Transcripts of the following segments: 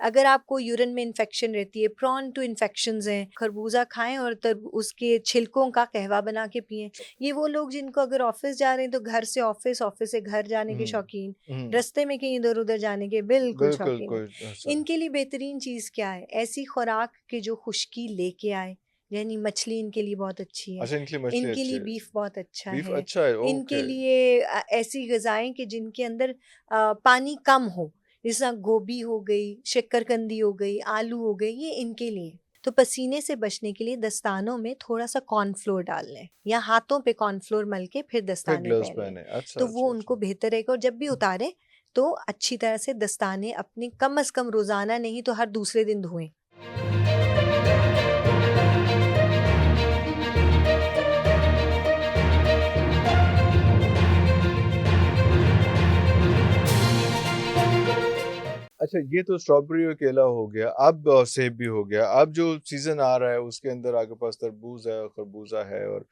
अगर आपको यूरिन में इन्फेक्शन रहती है, प्रॉन टू इन्फेक्शंस हैं, खरबूजा खाएं और उसके छिलकों का कहवा बना के पिएं। ये वो लोग जिनको अगर ऑफिस जा रहे हैं तो घर से ऑफिस, ऑफिस से घर जाने के शौकीन, रास्ते में कहीं इधर उधर जाने के बिल्कुल शौकीन है, इनके लिए बेहतरीन चीज़ क्या है? ऐसी खुराक के जो खुश्की लेके आए, यानी मछली इनके लिए बहुत अच्छी है। अच्छा, इनके लिए बीफ बहुत अच्छा बीफ है। अच्छा है, इनके ओके। लिए ऐसी गजाएं कि जिनके अंदर पानी कम हो, जैसा गोभी हो गई, शक्करकंदी हो गई, आलू हो गए, ये इनके लिए। तो पसीने से बचने के लिए दस्तानों में थोड़ा सा कॉर्नफ्लोर डाल लें या हाथों पे कॉर्नफ्लोर मल के फिर दस्ताने ग्लव्स पहन लें, पहने, अच्छा तो वो अच्छा उनको अच्छा। बेहतर रहेगा। और जब भी उतारें तो अच्छी तरह से दस्ताने अपने कम से कम रोजाना नहीं तो हर दूसरे दिन धोएं। अच्छा, ये तो स्ट्रॉबेरी और केला हो गया, अब सेब भी हो गया। अब जो सीजन आ रहा है उसके अंदर आपके पास तरबूज है, खरबूजा है और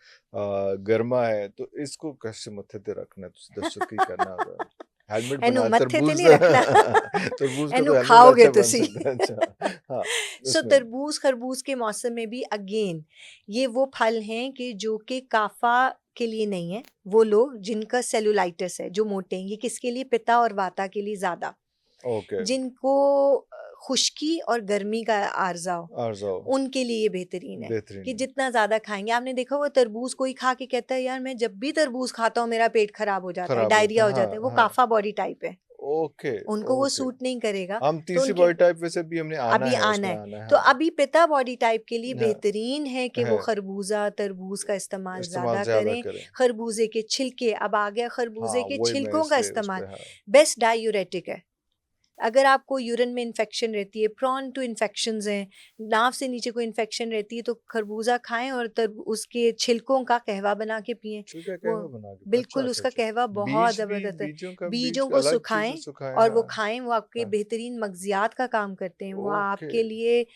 गरमा है, तो इसको कैसे मत्थे ते रखना है? दर्शक की करना होगा, हेलमेट एनु बना मत्थे ते तरबूज नहीं रखना तरबूज को एनु तो हेलमेट खाओगे अच्छा बन तुसी। सकता है। अच्छा, हाँ, सो उसमें तरबूज खरबूज के मौसम में भी अगेन ये वो फल हैं कि जो कि काफा के लिए नहीं है। वो लोग जिनका सेलुलाइटिस है, जो मोटे हैं, ये किसके लिए? पित्ता और वाता के लिए ज्यादा। ओके, जिनको खुश्की और गर्मी का आर्जा हो, आरज़ाओ उनके लिए ये बेहतरीन है कि बेहतरीन है। जितना ज्यादा खाएंगे। आपने देखा वो तरबूज कोई खा के कहता है यार मैं जब भी तरबूज खाता हूँ मेरा पेट खराब हो जाता है, खराब हो जाता डायरिया है, हो जाता है, वो हाँ, हाँ। काफा बॉडी टाइप है, ओके, उनको वो ओके। सूट नहीं करेगा। हम तो तीसरी उनके बॉडी टाइप वैसे भी हमने आना अभी है, आना उसमें है। आना है, तो हाँ। अभी पिता बॉडी टाइप के लिए हाँ, बेहतरीन है कि वो है, खरबूजा तरबूज का इस्तेमाल इस्तेमाल ज्यादा ज़्यादा करें। करें। खरबूजे के छिलके, अब आ गया हाँ, खरबूजे के वही मैं छिलकों का इसलिए उस इस्तेमाल, पे, हाँ। बेस्ट डायूरेटिक है। अगर आपको यूरिन में इन्फेक्शन रहती है, प्रॉन टू इन्फेक्शंस हैं, नाव से नीचे कोई इन्फेक्शन रहती है, तो खरबूजा खाएं और उसके छिलकों का कहवा बना के पिएं। छिलका वो कहवा बना के, अच्छा, बिल्कुल अच्छा, उसका अच्छा। कहवा बहुत बीज भी, ज़बरदस्त है। बीज बीजों का को अलग चीज़ है, सुखाएं सुखाए, और वो हाँ, खाएं, वो आपके हाँ। बेहतरीन मगजियात का काम करते हैं। वो ओके, आपके लिए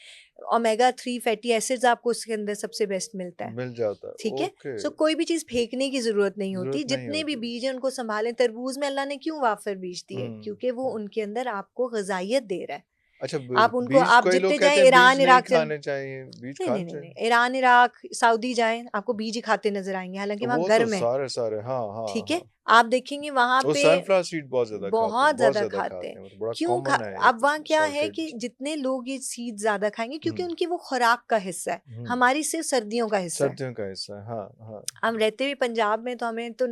ओमेगा 3 फैटी एसिड्स आपको उसके अंदर सबसे बेस्ट मिलता है। मिल जाता है, ठीक है। ओके। सो कोई भी चीज फेंकने की जरूरत नहीं होती। ज़रूरत नहीं जितने भी होती। बीज हैं उनको संभालें। तरबूज में अल्लाह ने क्यों वाफर बीज दिए? हुँ, क्योंकि वो हुँ। उनके अंदर आपको गजाइयत दे रहा है। अच्छा, आप उनको, बीज आप कई लोग जितने कहते जाएं हैं बीज ईरान नहीं इराक चल, खाने चाहिए, बीज नहीं खाने नहीं नहीं चाहिए। नहीं, ईरान इराक सऊदी जाएं आपको बीज ही खाते नजर आएंगे, हालांकि तो वहाँ वो तो गर्म है। सारे, हाँ, हाँ, ठीक है। हाँ। आप देखेंगे वहां वो पे सनफ्लावर सीड बहुत बहुत ज्यादा ज़्यादा खाते हैं। खाते हैं, मतलब बड़ा क्यों कॉमन है अब वहाँ क्या है सॉल्टेड। कि जितने लोग ये सीड ज्यादा खाएंगे क्योंकि हुँ, उनकी वो खुराक का हिस्सा है। हुँ। हमारी सिर्फ सर्दियों का हिस्सा है। सर्दियों का हिस्सा है, हाँ, हाँ। हम रहते हुए पंजाब में तो हमें तो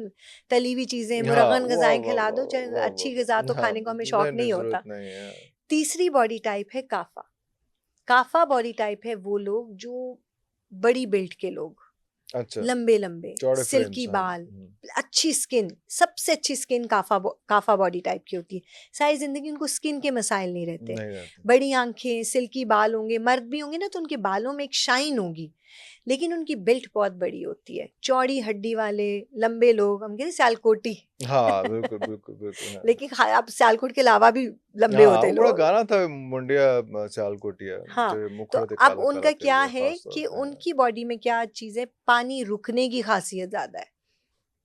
तली हुई चीजें, हाँ, मुरगन वाह, गजाएं वाह, खिला वाह, दो, चाहे वाह, वाह, अच्छी गजा वाह! तो हाँ, खाने को हमें नहीं, शौक नहीं, नहीं ज़रूरत होता। नहीं है। तीसरी बॉडी टाइप है काफा। काफा बॉडी टाइप है वो लोग जो बड़ी बिल्ड के लोग, अच्छा, लंबे लंबे, चौड़े सिल्की फ्रेम्स, हाँ। बाल, हुँ, अच्छी स्किन। सबसे अच्छी स्किन काफा बॉडी टाइप की होती है। सारी जिंदगी उनको स्किन के मसाइल नहीं रहते। नहीं रहते। बड़ी आंखें, सिल्की बाल होंगे, मर्द भी होंगे ना तो उनके बालों में एक शाइन होगी, लेकिन उनकी बिल्ट बहुत बड़ी होती है। चौड़ी हड्डी वाले लंबे लोग, हम कहते हैं सियालकोटी। हाँ, बिल्कुल, बिल्कुल, बिल्कुल, हाँ। लेकिन आप सियालकोट के अलावा भी लंबे हाँ, होते वो बड़ा लोग। गाना था मुंडिया सियालकोटिया, हाँ, तेरे तो मुखड़े ते अब काला-काला उनका क्या तेरे है खास तौर कि पे, हाँ। उनकी बॉडी में क्या चीज़ है, पानी रुकने की खासियत ज़्यादा है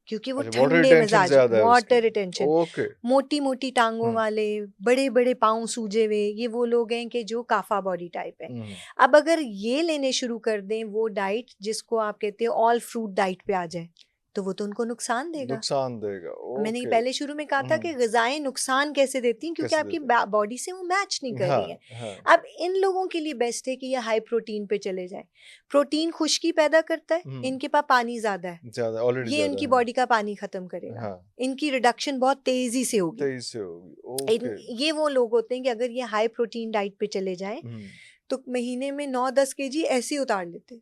क्योंकि वो अच्छा, वाटर ठंडे रिटेंशन मिजाज, ज़्यादा है उसकी। Water retention. ओके। मोटी मोटी टांगों हुँ, वाले, बड़े बड़े पाँव सूजे हुए, ये वो लोग हैं कि जो काफा बॉडी टाइप है। हुँ। अब अगर ये लेने शुरू कर दें वो डाइट जिसको आप कहते हैं ऑल फ्रूट डाइट पे आ जाए, तो वो तो उनको नुकसान देगा। नुकसान देगा, मैंने ओके। पहले शुरू में कहा था कि हुँ, ग़िज़ाएँ नुकसान कैसे देती हैं, क्योंकि कैसे आपकी देते हैं? बॉडी से वो मैच नहीं कर रही हैं। हाँ, हाँ, अब इन लोगों के लिए बेस्ट है कि ये हाई प्रोटीन पे चले जाएं। प्रोटीन खुश्की पैदा करता है, हुँ। इनके पास पानी ज़्यादा है, ज़्यादा, ऑलरेडी ये ज़्यादा इनकी है। बॉडी का पानी ख़त्म करेगा। हाँ, इनकी रिडक्शन बहुत तेज़ी से होगी। 23 से होगी, ओके। ये वो लोग होते हैं कि अगर ये हाई प्रोटीन डाइट पे चले जाएं हुँ। तो महीने में 9-10 केजी ऐसे ही उतार लेते हैं।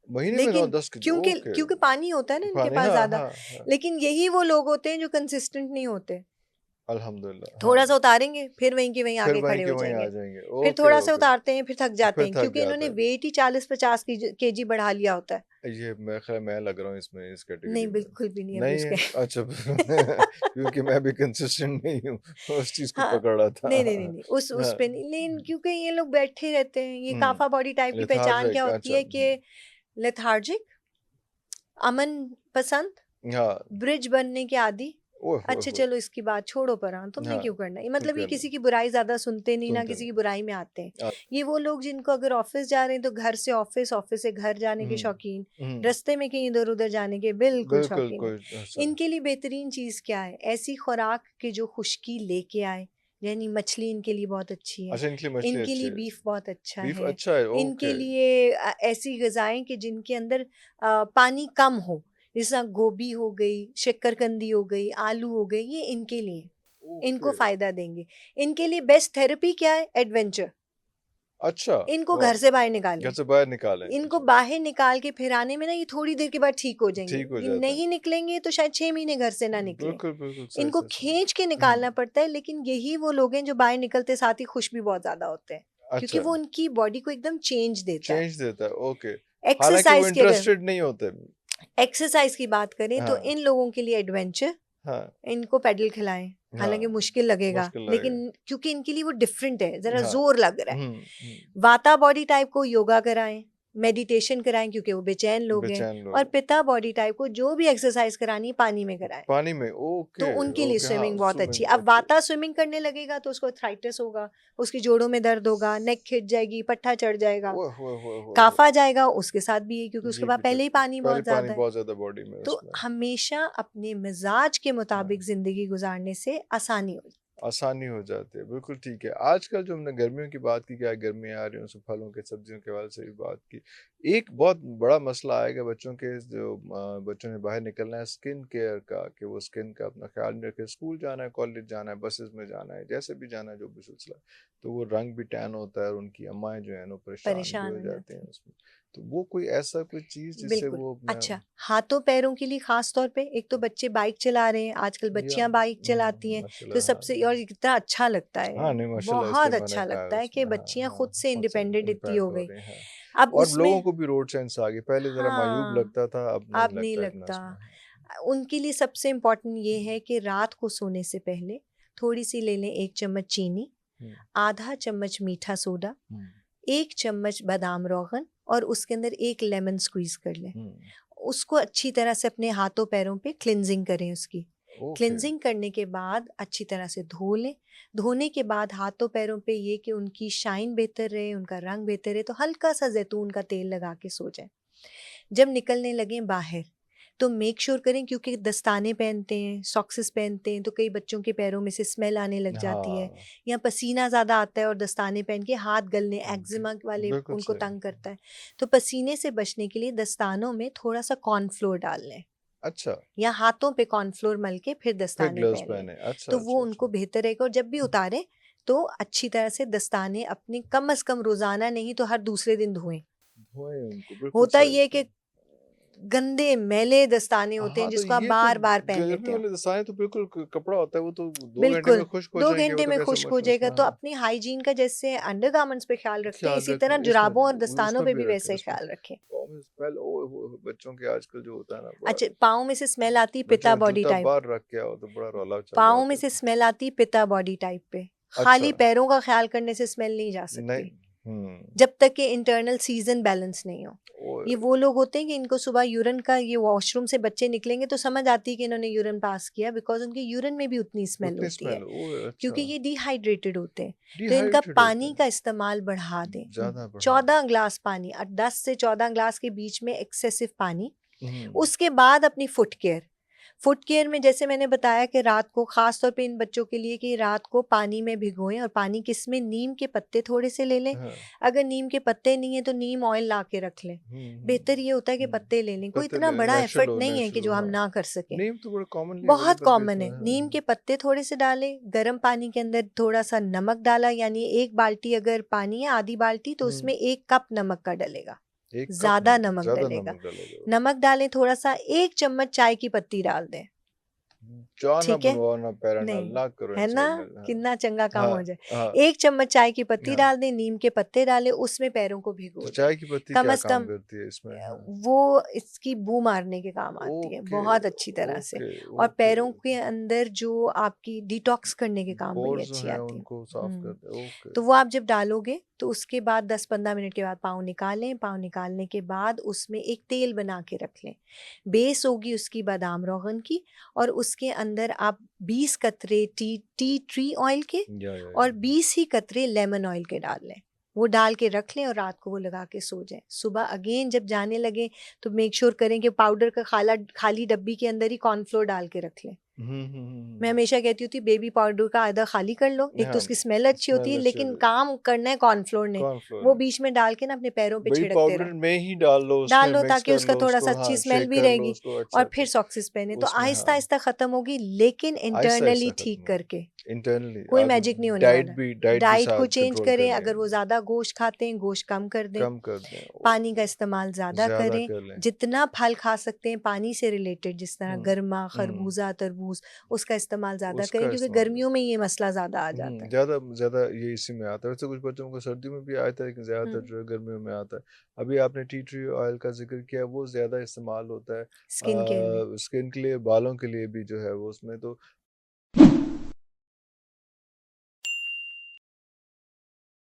महीने में लेकिन 9-10 केजी, क्योंकि ओके। क्योंकि पानी होता है ना इनके पानी, पास हाँ, ज़्यादा। हाँ, हाँ। लेकिन यही वो लोग होते हैं जो कंसिस्टेंट नहीं होते। अल्हम्दुलिल्लाह, हाँ। थोड़ा सा उतारेंगे फिर वहीं के वहीं फिर आके वहीं खड़े के हो वहीं आ जाएंगे। जाएँगे, फिर ओके, थोड़ा सा ओके। उतारते हैं फिर थक जाते फिर हैं थक क्योंकि जाते इन्होंने हैं। वेट ही 40-50 केजी बढ़ा लिया होता है। ये मैं ख़ैर मैं लग रहा हूँ इसमें, इस नहीं, कैटेगरी में। बिल्कुल भी नहीं अभी नहीं उसके। है? अच्छा। क्योंकि मैं भी कंसिस्टेंट नहीं हूँ, उस चीज़ को हाँ, पकड़ रहा नहीं नहीं नहीं था। नहीं उस हाँ, पे नहीं, लेकिन क्योंकि ये लोग बैठे रहते हैं। ये हुँ। काफा बॉडी टाइप की पहचान क्या लेथार्जिक, होती अच्छा, है कि लेथार्जिक, अमन पसंद, हाँ, ब्रिज बनने के आदी, ओह हो अच्छा हो। चलो इसकी बात छोड़ो परा, तुमने हाँ, क्यों करना है? ये क्यों मतलब ये करना किसी की बुराई ज़्यादा सुनते नहीं, ना सुनते किसी नहीं। की बुराई में आते हैं। आ, ये वो लोग जिनको अगर ऑफ़िस जा रहे हैं तो घर से ऑफ़िस, ऑफ़िस से घर जाने के हम्म शौकीन, हम्म, रास्ते में कहीं इधर-उधर जाने के बिल्कुल बिल्कुल शौकीन नहीं। कोई ऐसा। इनके लिए बेहतरीन चीज़ क्या है? ऐसी खुराक कि जो खुश्की लेके आए, यानी मछली इनके लिए बहुत अच्छी है, अच्छा, इनके लिए मछली इनके अच्छी लिए है। बीफ बहुत अच्छा बीफ है, अच्छा है, इनके ओके। लिए ऐसी ग़िज़ाएँ कि जिनके अंदर पानी कम हो, जैसा गोभी हो गई, शक्करकंदी हो गई, आलू हो गए, ये इनके लिए, इनको ओके। फ़ायदा देंगे। इनके लिए बेस्ट थेरेपी क्या है? एडवेंचर। अच्छा। इनको वाह। घर से बाहर घर निकालें। से बाहर निकालें इनको जी। बाहर निकाल के फिर आने में ना ये थोड़ी देर के बाद ठीक हो जाएँगे। ठीक हो ये जाता है। नहीं निकलेंगे तो शायद 6 महीने घर से ना निकलें। बिल्कुल बिल्कुल, सही इनको सही समझ। खींच के निकालना पड़ता है, लेकिन यही वो लोग हैं जो बाहर निकलते साथ ही खुश भी बहुत ज़्यादा होते हैं, क्योंकि अच्छा, वो उनकी बॉडी को एकदम चेंज देता है। चेंज देता है, ओके। हालांकि वो एक्सरसाइज़ की अगर इंटरेस्टेड नहीं होते। एक्सरसाइज़ की बात करें तो हाँ इन लोगों के लिए एडवेंचर, हाँ इनको पेडल खिलाएँ, हालाँकि हाँ, मुश्किल लगेगा, मुश्किल लगेगा। लेकिन क्योंकि इनके लिए वो डिफरेंट है, ज़रा हाँ। ज़ोर लग रहा है। हम्म, वाता बॉडी टाइप को योगा कराएँ, मेडिटेशन कराएँ क्योंकि वो बेचैन लोग हैं, बेचैन और लोग। पिता बॉडी टाइप को जो भी एक्सरसाइज़ करानी है पानी में कराएँ। पानी में, तो ओके। उनके लिए ओके, हाँ, स्विमिंग बहुत अच्छी स्विमिंग है। अब अच्छे। वाता स्विमिंग करने लगेगा तो उसको आर्थराइटिस होगा, उसकी जोड़ों में दर्द होगा, नेक खिंच जाएगी, पट्टा चढ़ जाएगा, ओह। काफ़ा जाएगा, उसके साथ भी है क्योंकि उसके जी पास भी पहले ही करते, पानी पहले बहुत पानी ज़्यादा है। बहुत ज्यादा बॉडी में तो उसमें। हमेशा अपने मिजाज के हाँ, मुताबिक ज़िंदगी गुज़ारने से आसानी हो। आसानी हो जाती है, बिल्कुल ठीक है। आजकल जो हमने गर्मियों की बात की, क्या गर्मियाँ आ रही हैं, उसमें फलों के सब्जियों के हवाले से भी बात की। एक बहुत बड़ा मसला आएगा बच्चों के, जो बच्चों ने बाहर निकलना है, स्किन केयर का, कि वो स्किन का अपना ख्याल नहीं रखे। स्कूल जाना है, कॉलेज जाना है, बसेस में जाना है, जैसे भी जाना है, जो भी सिलसिला है, तो वो रंग भी टैन होता है और उनकी अम्माएं जो है वो परेशान भी परेशान हो हो जाती जाते हैं हैं। उसमें। तो वो कोई ऐसा कोई चीज़ जिससे बिल्कुल। वो अपना। अच्छा, हाथों पैरों के लिए ख़ास तौर पे एक तो बच्चे बाइक चला रहे हैं, आजकल या बच्चियाँ बाइक चलाती हैं, तो माशाल्लाह, हाँ। सबसे और ये कितना अच्छा लगता हाँ, है, नहीं माशाल्लाह, इसलिए बहुत मैंने अच्छा कहा है लगता है कि उसमें, हाँ, बच्चियाँ हाँ, खुद से खुद से इंडिपेंडेंट इतनी इंडिपेंडेंट हो हो गई। रही हैं। अब और लोगों उसमें को भी रोड सेंस आ गई, पहले ज़रा मायूब हाँ, लगता था, अब नहीं अब नहीं लगता इतना लगता। इसमें। हाँ। उनके लिए सबसे इम्पोर्टेंट ये है कि रात को सोने से पहले थोड़ी-सी ले लें 1 चम्मच चीनी, हुँ, आधा चम्मच मीठा सोडा, हुँ, 1 चम्मच बादाम रोगन और उसके अंदर 1 लेमन स्क्वीज़ कर लें। हुँ, उसको अच्छी तरह से अपने हाथों पैरों पे क्लिनजिंग करें उसकी। ओके। क्लिनजिंग करने के बाद अच्छी तरह से धो लें। धोने के बाद हाथों पैरों पे ये कि उनकी शाइन बेहतर रहे, उनका रंग बेहतर रहे, तो हल्का-सा ज़ैतून का तेल लगा के सो जाएँ। जब निकलने लगें बाहर, तो मेक श्योर करें, क्योंकि दस्ताने पहनते हैं, सॉक्सेस पहनते हैं, तो कई बच्चों के पैरों में से स्मेल आने लग जाती है, हाँ, या पसीना ज़्यादा आता है और दस्ताने पहन के हाथ गलने, ग एक्जिमा वाले बिल्कुल उनको सही। तंग करता है। तो पसीने से बचने के लिए दस्तानों में थोड़ा-सा कॉर्नफ्लोर डाल लें, अच्छा, या हाथों पे कॉर्नफ्लोर मल के फिर फिर दस्ताने ग्लव्स पहन लें। पहने। अच्छा, तो वो अच्छा, उनको अच्छा। बेहतर रहेगा, और जब भी उतारें तो अच्छी तरह से दस्ताने अपने कम से कम रोज़ाना नहीं तो हर दूसरे दिन धोएँ। धोएँ उनको, बिल्कुल होता सही, ये है कि सही। गंदे मैले दस्ताने होते हैं हाँ, तो जिसको आप ये तो बार-बार पहन गर्मी लेते हो। वाले दस्ताने तो बिल्कुल कपड़ा होता है, वो तो 2 घंटे बिल्कुल, में खुश्क हो 2 जाएँगे, वो घंटे तो में कैसे खुश्क हो मसला जाएगा, इसमें, तो हाँ। अपनी हाइजीन का जैसे अंडरगारमेंट्स पे ख़्याल रखते हैं, ख्याल इसी रखें तरह इसमें, जुराबों और दस्तानों उसमें पे भी भी रखें, वैसे उसमें ख़्याल रखें। पाँव में स्मेल, ओह हो! बच्चों के आजकल जो होता है ना, बड़ा अच्छा, पाँव में से स्मेल आती है बच्चों पिता ने बॉडी जूता टाइप। बाहर रख के आओ तो बड़ा रौला चल रहा पाँव में होता है से इसमें। स्मेल आती है पिता बॉडी टाइप पे। अच्छा, खाली पैरों का ख़्याल करने से स्मेल नहीं जा नहीं, सकती, हुँ, जब तक कि इंटरनल सीज़न बैलेंस नहीं हो। ओए ये वो लोग होते हैं कि इनको सुबह यूरिन का, ये वॉशरूम से बच्चे निकलेंगे तो समझ आती है कि इन्होंने यूरिन पास किया, बिकॉज़ उनके यूरिन में भी उतनी स्मेल उतनी होती है, स्मेल, ओए क्योंकि अच्छा, ये डिहाइड्रेटेड होते हैं। तो इनका डिहाइड्रेटेड होते पानी हैं, का इस्तेमाल बढ़ा दें। ज़्यादा बढ़ा। 14 ग्लास पानी, 10 से 14 ग्लास के बीच में एक्सेसिव पानी। हुँ, उसके बाद अपनी फुट केयर। फुट केयर में जैसे मैंने बताया कि रात को ख़ास तौर पे इन बच्चों के लिए कि रात को पानी में भिगोएँ, और पानी किसमें, नीम के पत्ते थोड़े से ले लें। हाँ, अगर नीम के पत्ते नहीं हैं तो नीम ऑयल ला के रख लें। हुँ, हुँ, बेहतर ये होता है कि हुँ, पत्ते ले लें। कोई पता इतना नहीं, बड़ा एफ़र्ट नहीं है कि नेचुरल जो हो, हम हाँ। ना कर सकें। नीम तो बड़ा कॉमनली बहुत अवेलेबल भी कॉमन इसमें, है। हाँ, नीम के हाँ। पत्ते थोड़े से डालें, गर्म पानी के अंदर थोड़ा-सा नमक डाला, यानी 1 बाल्टी अगर पानी है, आधी बाल्टी, तो हुँ, उसमें 1 कप नमक का डलेगा। 1 कप ज़्यादा नमक, नमक ज़्यादा डलेगा। नमक डालोगे, नमक डालें थोड़ा-सा, 1 चम्मच चाय की पत्ती डाल दें। चाह ना ठीक है? बनवाओ ना पैरा नाल, नहीं, ना करो है ना? इनसे नाल, हाँ। कितना चंगा काम हाँ, हो जाए। हाँ, 1 चम्मच चाय की पत्ती हाँ। डाल दें, नीम के पत्ते डालें, उसमें पैरों को तो भिगो दें। चाय की पत्ती कम क्या से काम कम करती है इसमें? हाँ। वो इसकी बू मारने के काम आती है, ओके, बहुत अच्छी तरह से। ओके, और ओके। पैरों के अंदर जो आपकी डिटॉक्स करने के काम बड़ी पोर्स जो अच्छी हैं आती है। उनको साफ हुँ। करते हैं, ओके। तो वो आप जब डालोगे तो उसके बाद 10-15 मिनट के बाद पाँव निकालें। पाँव निकालने के बाद उसमें एक तेल बना के रख लें। बेस होगी उसकी बादाम रोगन की, और उसके अंदर आप 20 कतरे टी ट्री ऑयल के या और 20 ही कतरे लेमन ऑयल के डाल लें। वो डाल के रख लें और रात को वो लगा के सो जाएं। सुबह अगेन जब जाने लगे तो मेक श्योर करें कि पाउडर का खाली डब्बी के अंदर ही कॉर्नफ्लोर डाल के रख लें। मैं हमेशा कहती होती बेबी पाउडर का आधा खाली कर लो, एक तो हाँ, उसकी स्मेल अच्छी होती है, स्मेल अच्छी लेकिन होती है। काम करना है कॉर्नफ्लोर ने। कॉर्नफ्लोर वो में बीच में डाल के ना अपने पैरों पे बेबी छिड़कते पाउडर रहें। में ही डाल लो, डाल उसमें लो मिक्स ताकि कर उसका लो थोड़ा सा उसको, अच्छी हाँ, स्मेल शेक भी कर लो रहेगी उसको अच्छा और फिर सॉक्सेस पहने तो उसमें, आहिस्ता हाँ, आहिस्ता खत्म होगी, लेकिन आहिस्ता इंटरनली आहिस्ता ठीक खत्म करके। इंटरनली। कोई आप मैजिक नहीं होने वाला। डाइट भी डाइट को साथ चेंज कंट्रोल करें, करनी अगर वो है, ज़्यादा गोश्त खाते हैं गोश्त कम कर दें, कम कर दें, पानी का इस्तेमाल ज़्यादा ज्यादा करें, कर लें। जितना फल खा सकते हैं पानी से रिलेटेड, जिस तरह हम्म गरमा, हम्म खरबूजा, तरबूज, उसका इस्तेमाल ज़्यादा करें, उसका क्योंकि इस्तेमाल गर्मियों में ये मसला ज़्यादा आ जाता है। ज़्यादा ज़्यादा ये इसी में आता है। वैसे कुछ बच्चों को सर्दी में भी आता है, लेकिन ज़्यादातर हम्म, जो है गर्मियों में आता है। अभी आपने टी ट्री ऑयल का ज़िक्र किया, वो ज़्यादा इस्तेमाल होता है स्किन केयर में। स्किन के लिए, बालों के लिए भी जो है वो उसमें तो